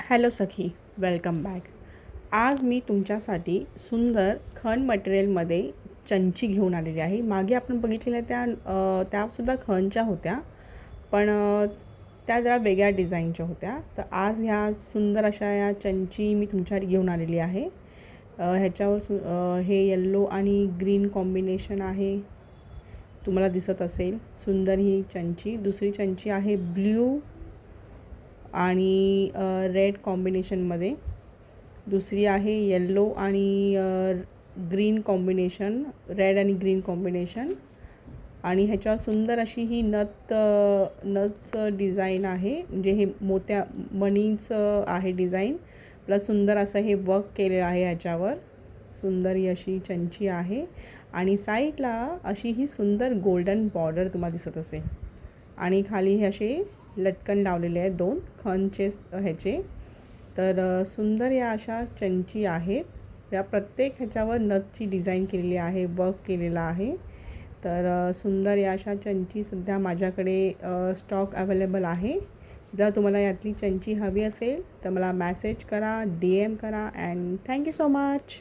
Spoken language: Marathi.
हॅलो सखी, वेलकम बॅक. आज मी तुमच्यासाठी सुंदर खण मटेरियलमध्ये चंची घेऊन आलेली आहे. मागे आपण बघितलेल्या त्यासुद्धा खणच्या होत्या, पण त्या जरा वेगळ्या डिझाईनच्या होत्या. तर आज ह्या सुंदर अशा या चंची मी तुमच्यासाठी घेऊन आलेली आहे. ह्याच्यावर हे येल्लो आणि ग्रीन कॉम्बिनेशन आहे, तुम्हाला दिसत असेल. सुंदर ही चंची. दुसरी चंची आहे ब्ल्यू आणि रेड कॉम्बिनेशनमध्ये. दुसरी आहे येल्लो आणि ग्रीन कॉम्बिनेशन, रेड आणि ग्रीन कॉम्बिनेशन. आणि ह्याच्यावर सुंदर अशी ही नथचं डिझाईन आहे, म्हणजे हे मणीचं आहे डिझाईन, प्लस सुंदर असं हे वर्क केलेलं आहे ह्याच्यावर. सुंदर ही अशी चंची आहे आणि साईडला अशी ही सुंदर गोल्डन बॉर्डर तुम्हाला दिसत असेल. आणि खाली हे असे लटकन लावलेले आहेत दोन खणचे ह्याचे. तर सुंदर या अशा चंची आहेत. या प्रत्येक ह्याच्यावर नथची डिझाईन केलेली आहे, वर्क केलेला आहे. तर सुंदर या अशा चंची सध्या माझ्याकडे स्टॉक अवेलेबल आहे. जर तुम्हाला यातली चंची हवी असेल तर मला मॅसेज करा, DM करा. And thank you so much.